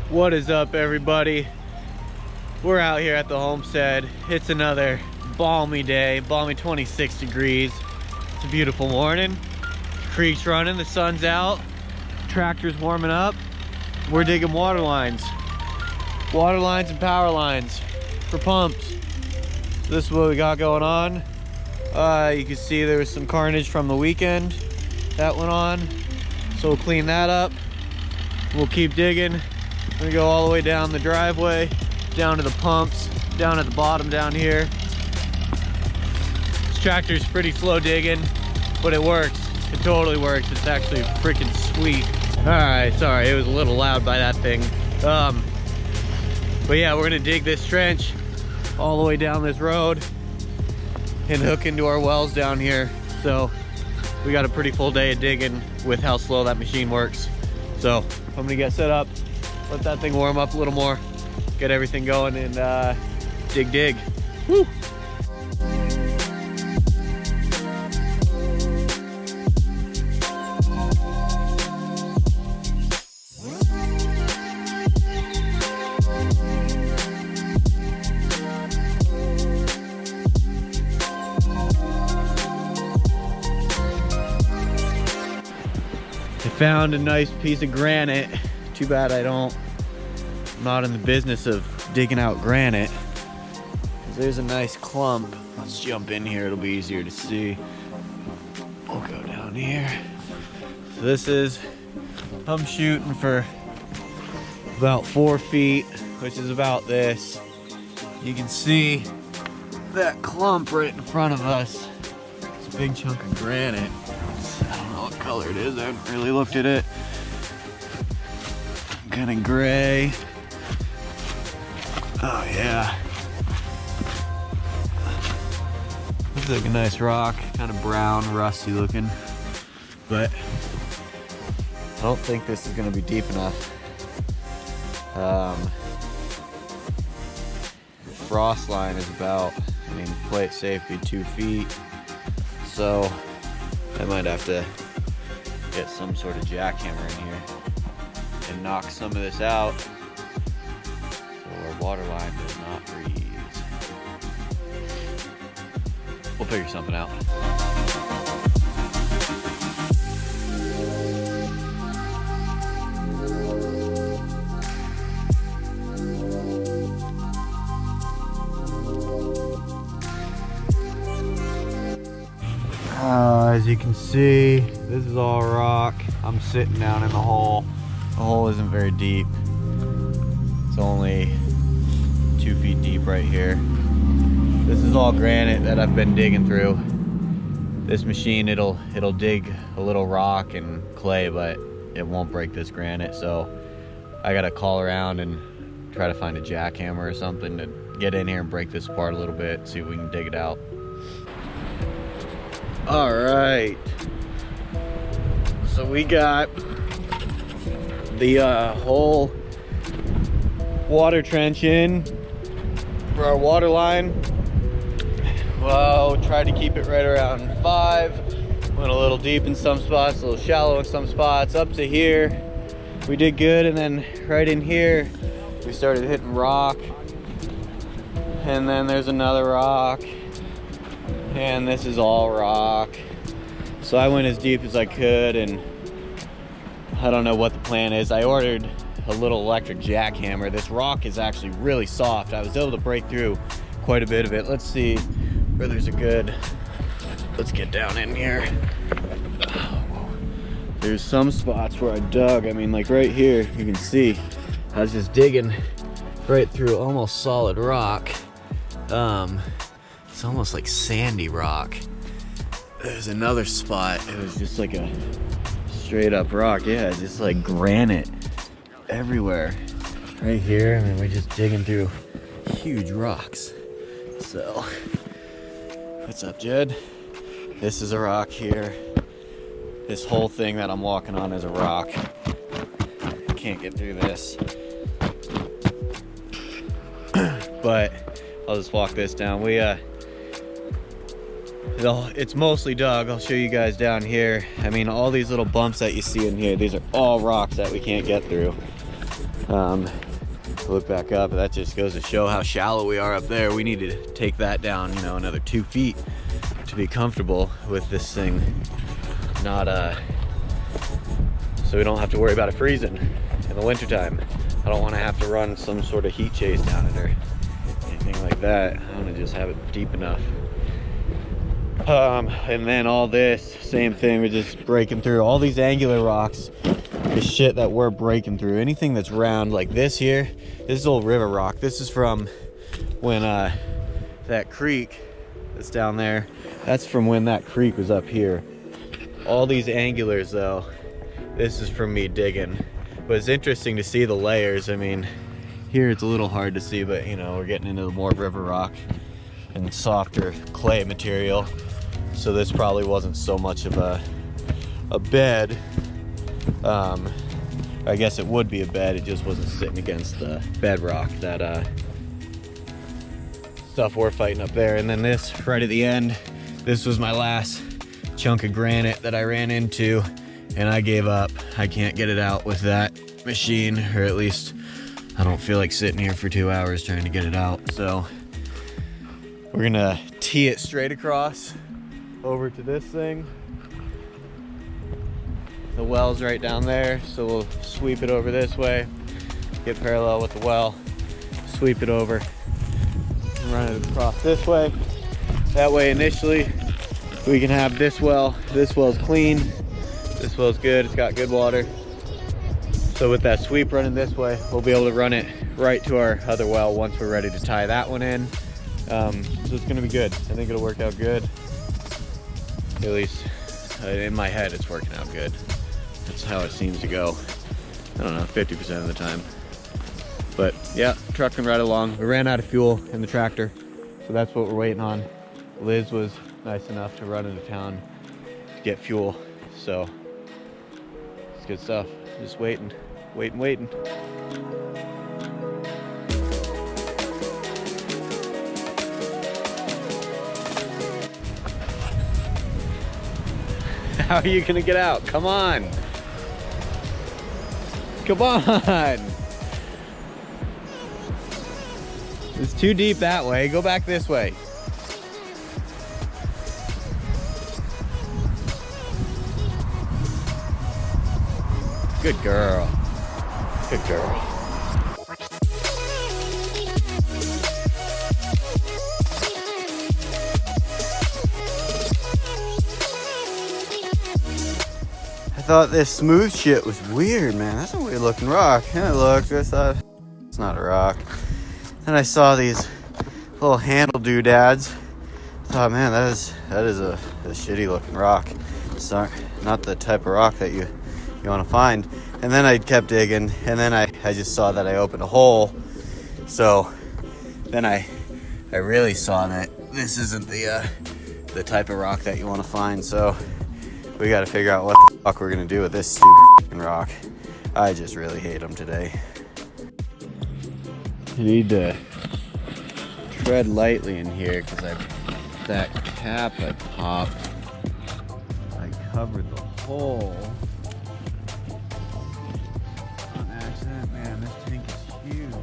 What is up, everybody? We're out here at the homestead. It's another balmy day, balmy 26 degrees. It's a beautiful morning. Creek's running, the sun's out, tractor's warming up. We're digging water lines and power lines for pumps. So this is what we got going on. You can see there was some carnage from the weekend that went on. So we'll clean that up. We'll keep digging. We're gonna go all the way down the driveway, down to the pumps, down at the bottom down here. This tractor's pretty slow digging, but it works. It totally works. It's actually freaking sweet. All right, sorry, it was a little loud by that thing. But yeah, we're gonna dig this trench all the way down this road and hook into our wells down here. So we got a pretty full day of digging with how slow that machine works. So I'm gonna get set up, let that thing warm up a little more, get everything going, and dig. Woo! I found a nice piece of granite. Too bad I'm not in the business of digging out granite. There's a nice clump. Let's jump in here, it'll be easier to see. We'll go down here. So this is, I'm shooting for about 4 feet, which is about this. You can see that clump right in front of us. It's a big chunk of granite. I don't know what color it is, I haven't really looked at it. Kind of gray. Oh yeah. Looks like a nice rock, kind of brown, rusty looking. But I don't think this is gonna be deep enough. Frost line is about, I mean, play it safe, be 2 feet. So I might have to get some sort of jackhammer in here and knock some of this out so our water line does not freeze. We'll figure something out. As you can see, this is all rock. I'm sitting down in the hole. The hole isn't very deep. It's only 2 feet deep right here. This is all granite that I've been digging through. This machine, it'll dig a little rock and clay, but it won't break this granite. So I gotta call around and try to find a jackhammer or something to get in here and break this apart a little bit, see if we can dig it out. All right, so we got the whole water trench in for our water line. Well, tried to keep it right around 5. Went a little deep in some spots, a little shallow in some spots. Up to here, we did good, and then right in here, we started hitting rock. And then there's another rock. And this is all rock. So I went as deep as I could, and I don't know what the plan is. I ordered a little electric jackhammer. This rock is actually really soft. I was able to break through quite a bit of it. Let's see where there's a good, let's get down in here. There's some spots where I dug. I mean, like right here, you can see I was just digging right through almost solid rock. It's almost like sandy rock. There's another spot, it was just like a straight up rock. Yeah, just like granite everywhere. Right here, I mean, we're just digging through huge rocks. So, what's up, Jed? This is a rock here. This whole thing that I'm walking on is a rock. Can't get through this. But I'll just walk this down. It's mostly dug. I'll show you guys down here. I mean, all these little bumps that you see in here, these are all rocks that we can't get through. Look back up, that just goes to show how shallow we are up there. We need to take that down, you know, another 2 feet to be comfortable with this thing. Not so we don't have to worry about it freezing in the wintertime. I don't want to have to run some sort of heat chase down it or anything like that. I want to just have it deep enough. And then all this, same thing, we're just breaking through all these angular rocks. The shit that we're breaking through, anything that's round like this here, this is old river rock. This is from when that creek that's down there, that's from when that creek was up here. All these angulars though, this is from me digging. But it's interesting to see the layers. I mean, here it's a little hard to see, but you know, we're getting into more river rock and softer clay material. So this probably wasn't so much of a bed. I guess it would be a bed, it just wasn't sitting against the bedrock, that stuff we're fighting up there. And then this right at the end, this was my last chunk of granite that I ran into, and I gave up. I can't get it out with that machine, or at least I don't feel like sitting here for 2 hours trying to get it out. So we're gonna tee it straight across over to this thing. The well's right down there, so we'll sweep it over this way, get parallel with the well, sweep it over, and run it across this way. That way initially we can have this well. This well's clean, this well's good, it's got good water. So with that sweep running this way, we'll be able to run it right to our other well once we're ready to tie that one in. So it's gonna be good. I think it'll work out good. At least in my head it's working out good. That's how it seems to go. I don't know, 50% of the time. But yeah, trucking right along. We ran out of fuel in the tractor, so that's what we're waiting on. Liz was nice enough to run into town to get fuel, so it's good stuff. Just waiting. How are you gonna get out? Come on. Come on. It's too deep that way. Go back this way. Good girl. Good girl. I thought this smooth shit was weird, man. That's a weird looking rock. And it looked, I thought, it's not a rock. Then I saw these little handle doodads. I thought, man, that is a shitty looking rock. It's not the type of rock that you want to find. And then I kept digging, and then I just saw that I opened a hole. So then I really saw that this isn't the type of rock that you want to find. So we got to figure out what the fuck we're gonna do with this stupid rock. I just really hate them today. You need to tread lightly in here because that cap I popped, I covered the hole on accident. Man, this tank is huge.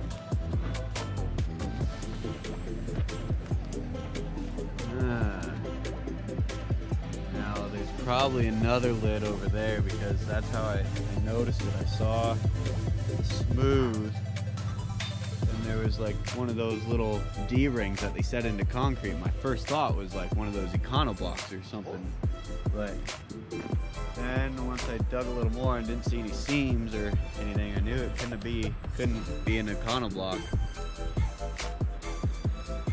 Now there's probably another lid over there because that's how I noticed it. I saw smooth. There was like one of those little D-rings that they set into concrete. My first thought was like one of those Econoblocks or something, but then once I dug a little more and didn't see any seams or anything, I knew it couldn't be an Econoblock.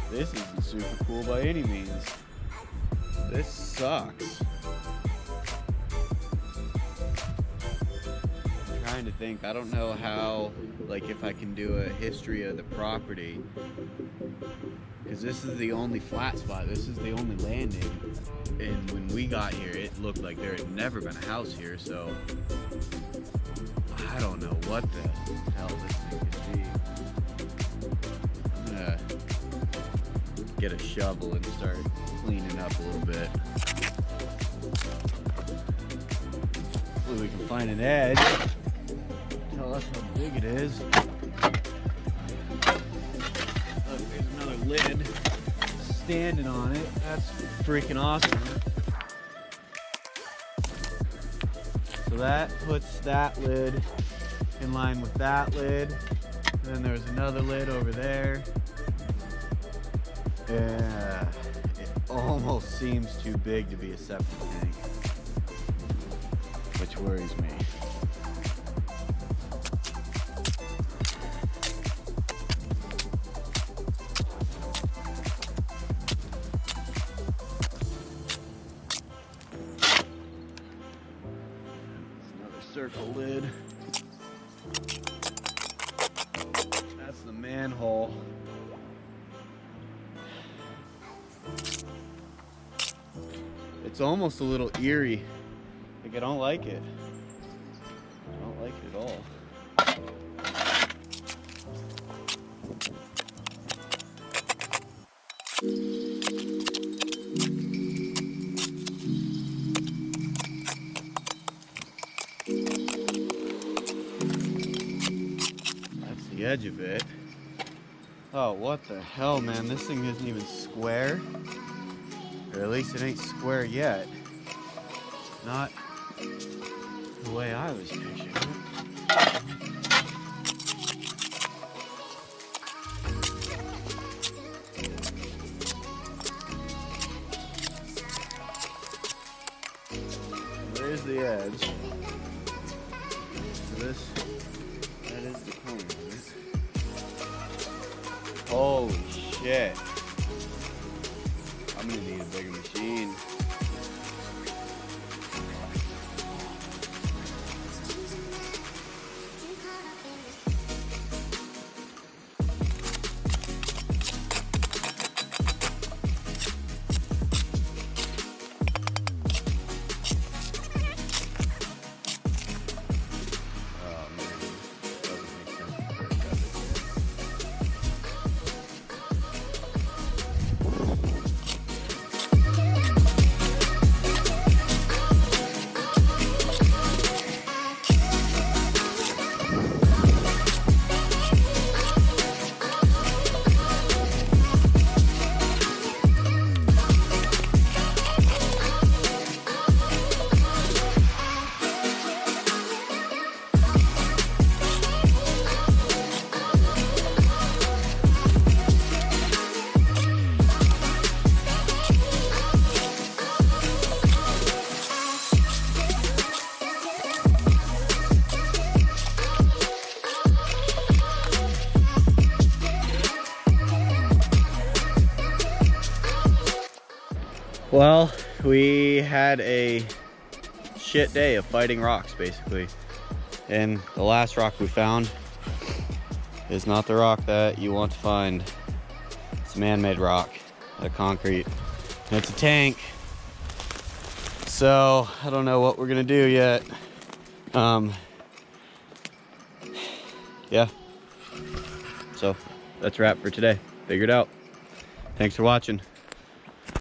This isn't super cool by any means. This sucks. I'm trying to think. I don't know how, like, if I can do a history of the property, because this is the only flat spot. This is the only landing, and when we got here it looked like there had never been a house here, so I don't know what the hell this thing could be. I'm gonna get a shovel and start cleaning up a little bit. Hopefully we can find an edge. Tell us how big it is. Look, there's another lid standing on it. That's freaking awesome. So that puts that lid in line with that lid. And then there's another lid over there. Yeah, it almost seems too big to be a septic tank, which worries me. Circle lid. That's the manhole. It's almost a little eerie. Like, I don't like it. I don't like it at all. The edge of it. Oh, what the hell, man? This thing isn't even square. Or at least it ain't square yet. Not the way I was picturing it. There's the edge. So that is the corner of it. Holy shit. I'm gonna need a bigger machine. Well, we had a shit day of fighting rocks, basically. And the last rock we found is not the rock that you want to find. It's a man-made rock, a concrete. And it's a tank. So, I don't know what we're gonna do yet. Yeah. So, that's a wrap for today. Figured out. Thanks for watching.